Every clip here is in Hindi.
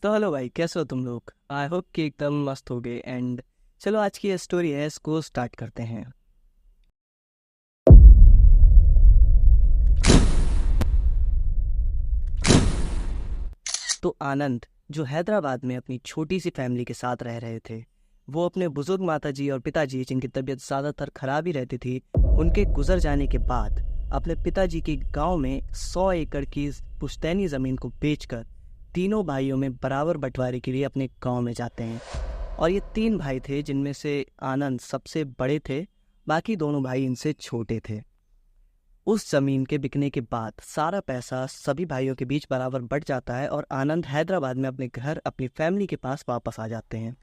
तो हेलो भाई, कैसे हो तुम लोग? आई होप कि एकदम मस्त हो गए। एंड चलो, आज की ये स्टोरी है, इसको स्टार्ट करते हैं। तो आनंद, जो हैदराबाद में अपनी छोटी सी फैमिली के साथ रह रहे थे, वो अपने बुजुर्ग माताजी और पिताजी, जिनकी तबीयत ज़्यादातर खराब ही रहती थी, उनके गुजर जाने के बाद अपने पिताजी के गांव में 100 एकड़ की पुश्तैनी ज़मीन को बेचकर तीनों भाइयों में बराबर बंटवारे के लिए अपने गांव में जाते हैं। और ये 3 भाई थे, जिनमें से आनंद सबसे बड़े थे, बाकी दोनों भाई इनसे छोटे थे। उस जमीन के बिकने के बाद सारा पैसा सभी भाइयों के बीच बराबर बट जाता है और आनंद हैदराबाद में अपने घर, अपनी फैमिली के पास वापस आ जाते हैं।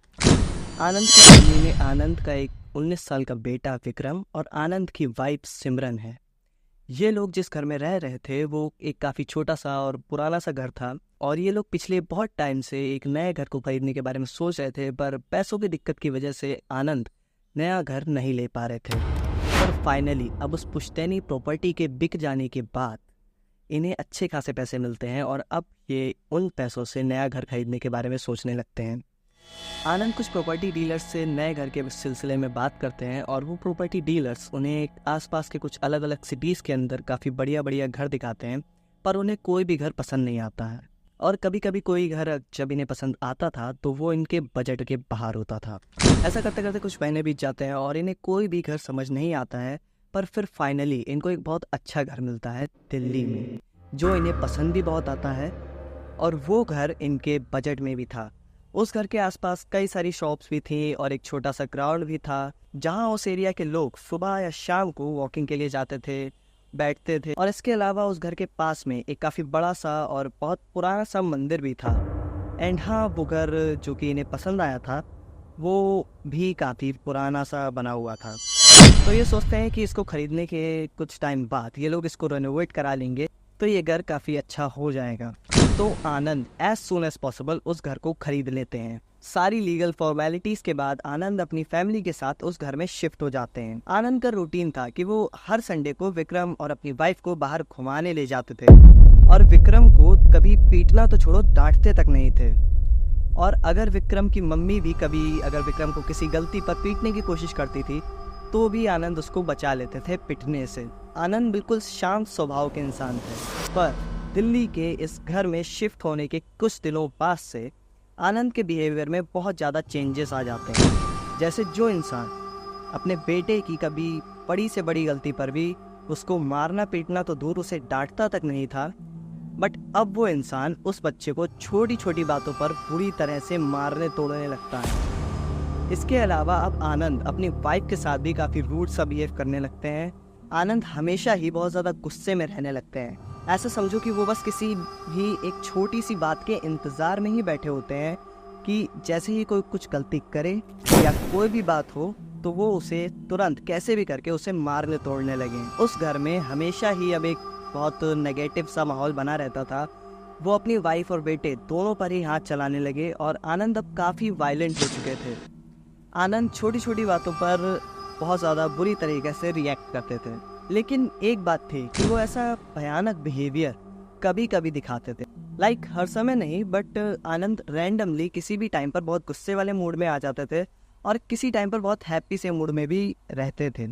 आनंद की फैमिली में आनंद का एक 19 साल का बेटा विक्रम और आनंद की वाइफ सिमरन है। ये लोग जिस घर में रह रहे थे वो एक काफ़ी छोटा सा और पुराना सा घर था, और ये लोग पिछले बहुत टाइम से एक नए घर को खरीदने के बारे में सोच रहे थे, पर पैसों की दिक्कत की वजह से आनंद नया घर नहीं ले पा रहे थे। पर फाइनली अब उस पुश्तैनी प्रॉपर्टी के बिक जाने के बाद इन्हें अच्छे खासे पैसे मिलते हैं, और अब ये उन पैसों से नया घर खरीदने के बारे में सोचने लगते हैं। आनंद कुछ प्रॉपर्टी डीलर्स से नए घर के सिलसिले में बात करते हैं, और वो प्रॉपर्टी डीलर्स उन्हें आसपास के कुछ अलग अलग सिटीज़ के अंदर काफ़ी बढ़िया बढ़िया घर दिखाते हैं, पर उन्हें कोई भी घर पसंद नहीं आता है। और कभी कभी कोई घर जब इन्हें पसंद आता था तो वो इनके बजट के बाहर होता था। ऐसा करते करते कुछ महीने बीत जाते हैं और इन्हें कोई भी घर समझ नहीं आता है, पर फिर फाइनली इनको एक बहुत अच्छा घर मिलता है दिल्ली में, जो इन्हें पसंद भी बहुत आता है, और वो घर इनके बजट में भी था। उस घर के आसपास कई सारी शॉप्स भी थी और एक छोटा सा ग्राउंड भी था, जहां उस एरिया के लोग सुबह या शाम को वॉकिंग के लिए जाते थे, बैठते थे। और इसके अलावा उस घर के पास में एक काफ़ी बड़ा सा और बहुत पुराना सा मंदिर भी था। एंड हाँ, वो घर जो कि इन्हें पसंद आया था वो भी काफ़ी पुराना सा बना हुआ था। तो ये सोचते हैं कि इसको खरीदने के कुछ टाइम बाद ये लोग इसको रेनोवेट करा लेंगे तो ये घर काफ़ी अच्छा हो जाएगा। तो आनंद एज सुन एज पॉसिबल उस घर को खरीद लेते हैं। सारी लीगल फॉर्मेलिटीज के बाद आनंद अपनी फैमिली के साथ उस घर में शिफ्ट हो जाते हैं। आनंद का रूटीन था कि वो हर संडे को विक्रम और अपनी वाइफ को बाहर घुमाने ले जाते थे, और विक्रम को कभी पीटना तो छोड़ो, डांटते तक नहीं थे। और अगर विक्रम की मम्मी भी कभी अगर विक्रम को किसी गलती पर पीटने की कोशिश करती थी तो भी आनंद उसको बचा लेते थे पिटने से। आनंद बिल्कुल शांत स्वभाव के इंसान थे, पर दिल्ली के इस घर में शिफ्ट होने के कुछ दिनों बाद से आनंद के बिहेवियर में बहुत ज़्यादा चेंजेस आ जाते हैं। जैसे जो इंसान अपने बेटे की कभी बड़ी से बड़ी गलती पर भी उसको मारना पीटना तो दूर, उसे डांटता तक नहीं था, बट अब वो इंसान उस बच्चे को छोटी छोटी बातों पर बुरी तरह से मारने तोड़ने लगता है। इसके अलावा अब आनंद अपनी वाइफ के साथ भी काफ़ी रूड सा बिहेव करने लगते हैं। आनंद हमेशा ही बहुत ज़्यादा गुस्से में रहने लगते हैं। ऐसा समझो कि वो बस किसी भी एक छोटी सी बात के इंतज़ार में ही बैठे होते हैं कि जैसे ही कोई कुछ गलती करे या कोई भी बात हो तो वो उसे तुरंत कैसे भी करके उसे मारने तोड़ने लगे। उस घर में हमेशा ही अब एक बहुत नेगेटिव सा माहौल बना रहता था। वो अपनी वाइफ और बेटे दोनों पर ही हाथ चलाने लगे, और आनंद अब काफ़ी वायलेंट हो चुके थे। आनंद छोटी छोटी बातों पर बहुत ज़्यादा बुरी तरीके से रिएक्ट करते थे, लेकिन एक बात थी कि वो ऐसा भयानक बिहेवियर कभी कभी दिखाते थे। लाइक हर समय नहीं, बट आनंद रैंडमली किसी भी टाइम पर बहुत गुस्से वाले मूड में आ जाते थे और किसी टाइम पर बहुत हैप्पी से मूड में भी रहते थे।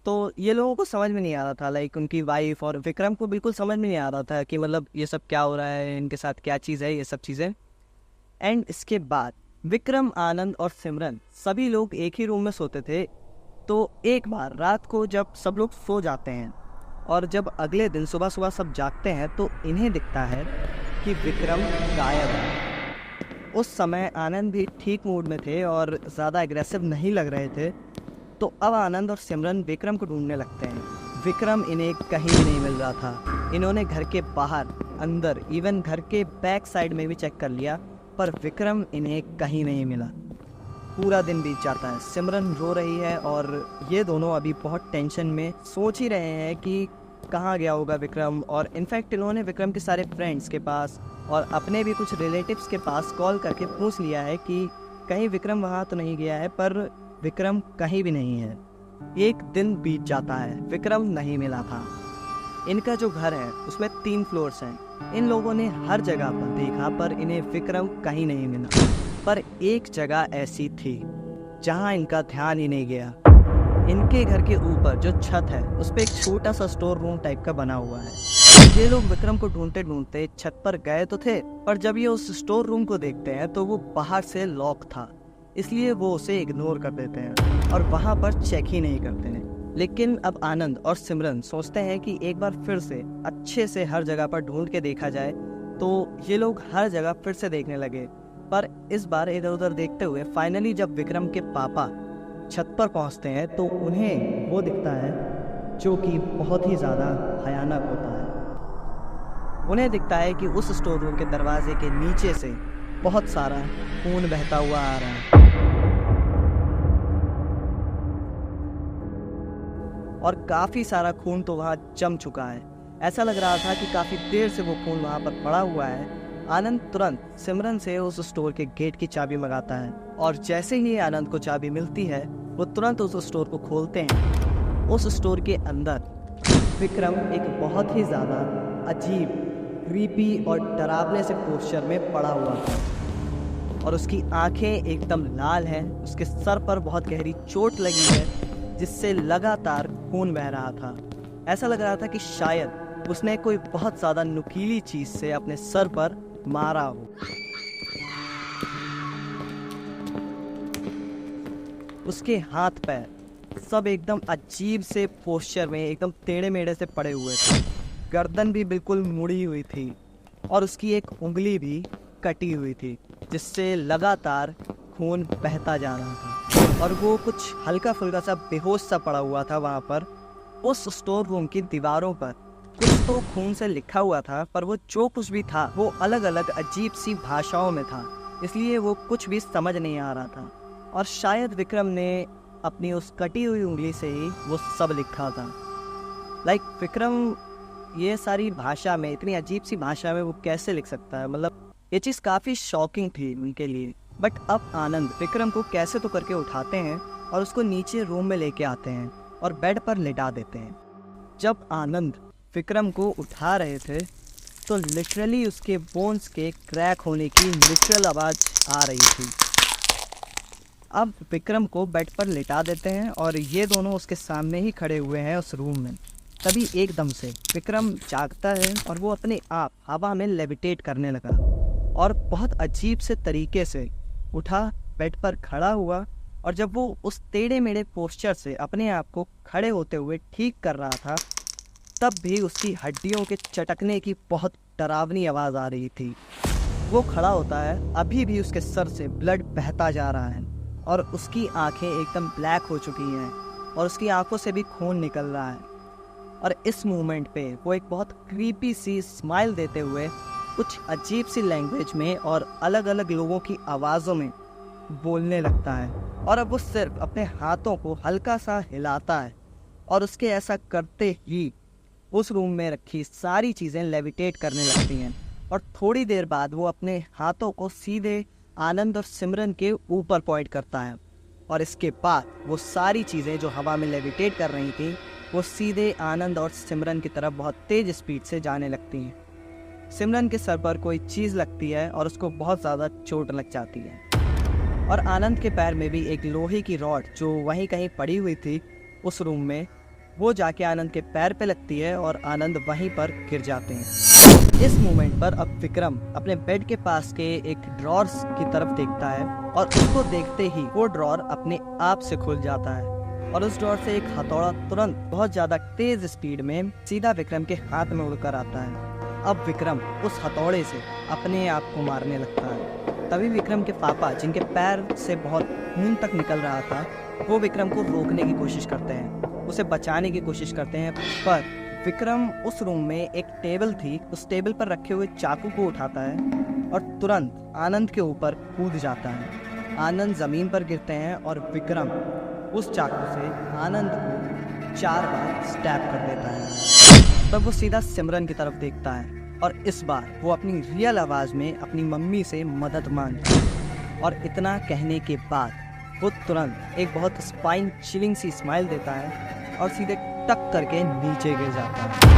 तो ये लोगों को समझ में नहीं आ रहा था, लाइक उनकी वाइफ और विक्रम को बिल्कुल समझ में नहीं आ रहा था कि मतलब ये सब क्या हो रहा है, इनके साथ क्या चीज़ है, ये सब चीज़ें। एंड इसके बाद विक्रम, आनंद और सिमरन सभी लोग एक ही रूम में सोते थे। तो एक बार रात को जब सब लोग सो जाते हैं और जब अगले दिन सुबह सुबह सब जागते हैं तो इन्हें दिखता है कि विक्रम गायब है। उस समय आनंद भी ठीक मूड में थे और ज़्यादा एग्रेसिव नहीं लग रहे थे। तो अब आनंद और सिमरन विक्रम को ढूंढने लगते हैं। विक्रम इन्हें कहीं भी नहीं मिल रहा था। इन्होंने घर के बाहर, अंदर, इवन घर के बैक साइड में भी चेक कर लिया, पर विक्रम इन्हें कहीं नहीं मिला। पूरा दिन बीत जाता है, सिमरन रो रही है और ये दोनों अभी बहुत टेंशन में सोच ही रहे हैं कि कहाँ गया होगा विक्रम। और इनफैक्ट इन्होंने विक्रम के सारे फ्रेंड्स के पास और अपने भी कुछ रिलेटिव्स के पास कॉल करके पूछ लिया है कि कहीं विक्रम वहाँ तो नहीं गया है, पर विक्रम कहीं भी नहीं है। एक दिन बीत जाता है, विक्रम नहीं मिला था। इनका जो घर है उसमें 3 फ्लोर्स हैं। इन लोगों ने हर जगह पर देखा पर इन्हें विक्रम कहीं नहीं मिला। पर एक जगह ऐसी थी जहां इनका ध्यान ही नहीं गया। इनके घर के ऊपर जो छत है उस पे एक छोटा सा स्टोर रूम टाइप का बना हुआ है। ये लोग विक्रम को ढूंढते ढूंढते छत पर गए तो थे, पर जब ये उस स्टोर रूम को देखते हैं तो वो बाहर से लॉक था, इसलिए वो उसे इग्नोर कर देते हैं और वहां पर चेक ही नहीं करते हैं। लेकिन अब आनंद और सिमरन सोचते हैं कि एक बार फिर से अच्छे से हर जगह पर ढूंढ के देखा जाए, तो ये लोग हर जगह फिर से देखने लगे। पर इस बार इधर उधर देखते हुए फाइनली जब विक्रम के पापा छत पर पहुंचते हैं तो उन्हें वो दिखता है जो कि बहुत ही ज़्यादा भयानक होता है। उन्हें दिखता है कि उस स्टोर रूम के दरवाजे के नीचे से बहुत सारा खून बहता हुआ आ रहा है और काफ़ी सारा खून तो वहाँ जम चुका है। ऐसा लग रहा था कि काफ़ी देर से वो खून वहाँ पर पड़ा हुआ है। आनंद तुरंत सिमरन से उस स्टोर के गेट की चाबी मंगाता है और जैसे ही आनंद को चाबी मिलती है वो तुरंत उस स्टोर को खोलते हैं। उस स्टोर के अंदर विक्रम एक बहुत ही ज़्यादा अजीब, क्रीपी और डरावने से पोस्चर में पड़ा हुआ था और उसकी आंखें एकदम लाल हैं। उसके सर पर बहुत गहरी चोट लगी है जिससे लगातार खून बह रहा था। ऐसा लग रहा था कि शायद उसने कोई बहुत ज़्यादा नुकीली चीज़ से अपने सर पर मारा हो। उसके हाथ पैर सब एकदम अजीब से पोस्चर में एकदम टेढ़े मेढ़े से पड़े हुए थे। गर्दन भी बिल्कुल मुड़ी हुई थी और उसकी एक उंगली भी कटी हुई थी जिससे लगातार खून बहता जा रहा था और वो कुछ हल्का फुल्का सा बेहोश सा पड़ा हुआ था वहाँ पर। उस स्टोर रूम की दीवारों पर कुछ तो खून से लिखा हुआ था, पर वो जो कुछ भी था वो अलग अलग अजीब सी भाषाओं में था, इसलिए वो कुछ भी समझ नहीं आ रहा था। और शायद विक्रम ने अपनी उस कटी हुई उंगली से ही वो सब लिखा था। विक्रम ये सारी भाषा में, इतनी अजीब सी भाषा में वो कैसे लिख सकता है? मतलब ये चीज़ काफ़ी शॉकिंग थी उनके लिए। बट अब आनंद विक्रम को कैसे तो करके उठाते हैं और उसको नीचे रूम में लेके आते हैं और बेड पर लिटा देते हैं। जब आनंद विक्रम को उठा रहे थे तो लिटरली उसके बोन्स के क्रैक होने की लिटरल आवाज़ आ रही थी। अब विक्रम को बेड पर लिटा देते हैं और ये दोनों उसके सामने ही खड़े हुए हैं उस रूम में। तभी एकदम से विक्रम जागता है और वो अपने आप हवा में लेविटेट करने लगा और बहुत अजीब से तरीके से उठा, बेड पर खड़ा हुआ और जब वो उस टेढ़े मेढ़े पोस्चर से अपने आप को खड़े होते हुए ठीक कर रहा था तब भी उसकी हड्डियों के चटकने की बहुत डरावनी आवाज़ आ रही थी। वो खड़ा होता है, अभी भी उसके सर से ब्लड बहता जा रहा है और उसकी आंखें एकदम ब्लैक हो चुकी हैं और उसकी आंखों से भी खून निकल रहा है। और इस मोमेंट पे वो एक बहुत क्रीपी सी स्माइल देते हुए कुछ अजीब सी लैंग्वेज में और अलग अलग लोगों की आवाज़ों में बोलने लगता है और अब वो सिर्फ अपने हाथों को हल्का सा हिलाता है और उसके ऐसा करते ही उस रूम में रखी सारी चीज़ें लेविटेट करने लगती हैं और थोड़ी देर बाद वो अपने हाथों को सीधे आनंद और सिमरन के ऊपर पॉइंट करता है और इसके बाद वो सारी चीज़ें जो हवा में लेविटेट कर रही थी वो सीधे आनंद और सिमरन की तरफ बहुत तेज़ स्पीड से जाने लगती हैं। सिमरन के सर पर कोई चीज़ लगती है और उसको बहुत ज़्यादा चोट लग जाती है और आनंद के पैर में भी एक लोहे की रॉड जो वहीं कहीं पड़ी हुई थी उस रूम में, वो जाके आनंद के पैर पे लगती है और आनंद वहीं पर गिर जाते हैं। इस मोमेंट पर अब विक्रम अपने बेड के पास के एक ड्रॉर की तरफ देखता है और उसको देखते ही वो ड्रॉर अपने आप से खुल जाता है और उस ड्रॉर से एक हथौड़ा तुरंत बहुत ज़्यादा तेज स्पीड में सीधा विक्रम के हाथ में उड़कर आता है। अब विक्रम उस हथौड़े से अपने आप को मारने लगता है। तभी विक्रम के पापा, जिनके पैर से बहुत खून तक निकल रहा था, वो विक्रम को रोकने की कोशिश करते हैं, उसे बचाने की कोशिश करते हैं। पर विक्रम उस रूम में एक टेबल थी, उस टेबल पर रखे हुए चाकू को उठाता है और तुरंत आनंद के ऊपर कूद जाता है। आनंद ज़मीन पर गिरते हैं और विक्रम उस चाकू से आनंद को 4 बार स्टैब कर देता है। तब वो सीधा सिमरन की तरफ देखता है और इस बार वो अपनी रियल आवाज़ में अपनी मम्मी से मदद मांगता है और इतना कहने के बाद वो तुरंत एक बहुत स्पाइन चिलिंग सी स्माइल देता है और सीधे टक करके नीचे गिर जाता है।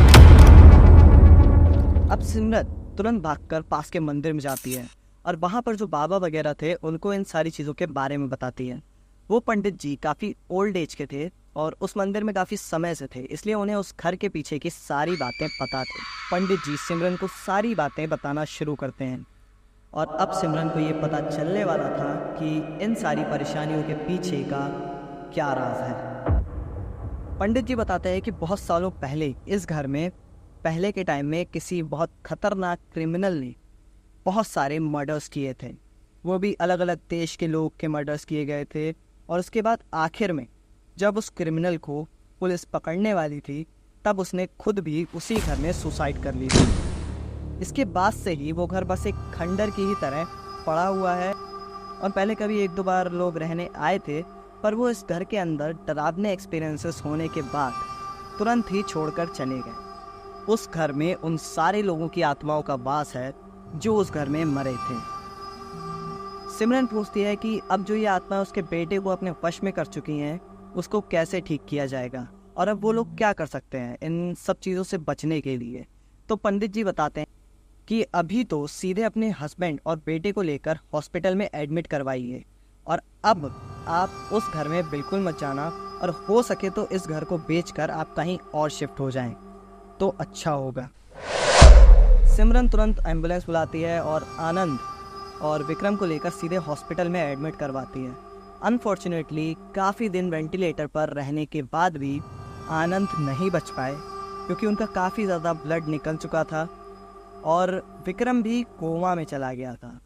अब सिमरन तुरंत भागकर पास के मंदिर में जाती है और वहाँ पर जो बाबा वगैरह थे उनको इन सारी चीज़ों के बारे में बताती है। वो पंडित जी काफ़ी ओल्ड एज के थे और उस मंदिर में काफ़ी समय से थे, इसलिए उन्हें उस घर के पीछे की सारी बातें पता थी। पंडित जी सिमरन को सारी बातें बताना शुरू करते हैं और अब सिमरन को ये पता चलने वाला था कि इन सारी परेशानियों के पीछे का क्या राज है। पंडित जी बताते हैं कि बहुत सालों पहले इस घर में पहले के टाइम में किसी बहुत खतरनाक क्रिमिनल ने बहुत सारे मर्डर्स किए थे। वो भी अलग अलग देश के लोग के मर्डर्स किए गए थे और उसके बाद आखिर में जब उस क्रिमिनल को पुलिस पकड़ने वाली थी तब उसने खुद भी उसी घर में सुसाइड कर ली थी। इसके बाद से ही वो घर बस एक खंडर की ही तरह पड़ा हुआ है और पहले कभी एक दो बार लोग रहने आए थे, पर वो इस घर के अंदर डरावने एक्सपीरियंसेस होने के बाद तुरंत ही छोड़कर चले गए। उस घर में उन सारे लोगों की आत्माओं का वास है जो उस घर में मरे थे। सिमरन पूछती है कि अब जो ये आत्मा उसके बेटे को अपने वश में कर चुकी हैं, उसको कैसे ठीक किया जाएगा और अब वो लोग क्या कर सकते हैं इन सब चीज़ों से बचने के लिए। तो पंडित जी बताते हैं कि अभी तो सीधे अपने हस्बैंड और बेटे को लेकर हॉस्पिटल में एडमिट करवाइए और अब आप उस घर में बिल्कुल मत जाना और हो सके तो इस घर को बेचकर आप कहीं और शिफ्ट हो जाएं तो अच्छा होगा। सिमरन तुरंत एम्बुलेंस बुलाती है और आनंद और विक्रम को लेकर सीधे हॉस्पिटल में एडमिट करवाती है। अनफॉर्चुनेटली काफ़ी दिन वेंटिलेटर पर रहने के बाद भी आनंद नहीं बच पाए क्योंकि उनका काफ़ी ज़्यादा ब्लड निकल चुका था और विक्रम भी कोमा में चला गया था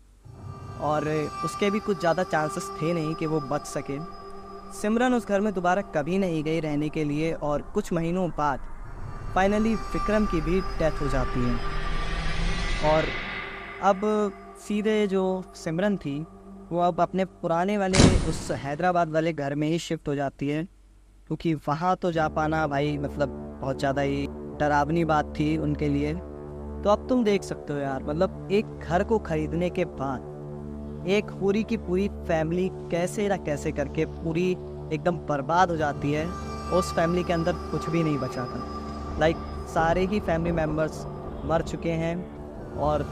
और उसके भी कुछ ज़्यादा चांसेस थे नहीं कि वो बच सके। सिमरन उस घर में दोबारा कभी नहीं गई रहने के लिए और कुछ महीनों बाद फाइनली विक्रम की भी डेथ हो जाती है और अब सीधे जो सिमरन थी वो अब अपने पुराने वाले उस हैदराबाद वाले घर में ही शिफ्ट हो जाती है क्योंकि वहाँ तो जा पाना भाई मतलब बहुत ज़्यादा ही डरावनी बात थी उनके लिए। तो अब तुम देख सकते हो यार, मतलब एक घर को खरीदने के बाद एक पूरी की पूरी फैमिली कैसे ना कैसे करके पूरी एकदम बर्बाद हो जाती है। उस फैमिली के अंदर कुछ भी नहीं बचा था, लाइक सारे ही फैमिली मेम्बर्स मर चुके हैं और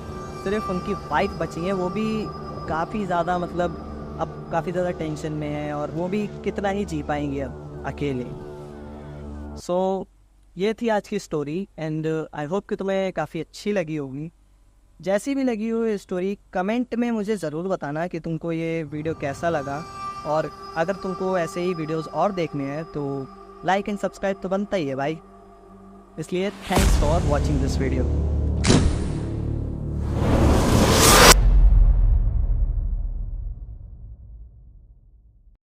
सिर्फ उनकी वाइफ बची है, वो भी काफ़ी ज़्यादा मतलब अब काफ़ी ज़्यादा टेंशन में है और वो भी कितना ही जी पाएंगे अब अकेले। सो ये थी आज की स्टोरी एंड आई होप कि तुम्हें काफ़ी अच्छी लगी होगी। जैसी भी लगी हो ये स्टोरी कमेंट में मुझे ज़रूर बताना कि तुमको ये वीडियो कैसा लगा और अगर तुमको ऐसे ही वीडियोस और देखने हैं तो लाइक एंड सब्सक्राइब तो बनता ही है भाई, इसलिए thanks for watching this video.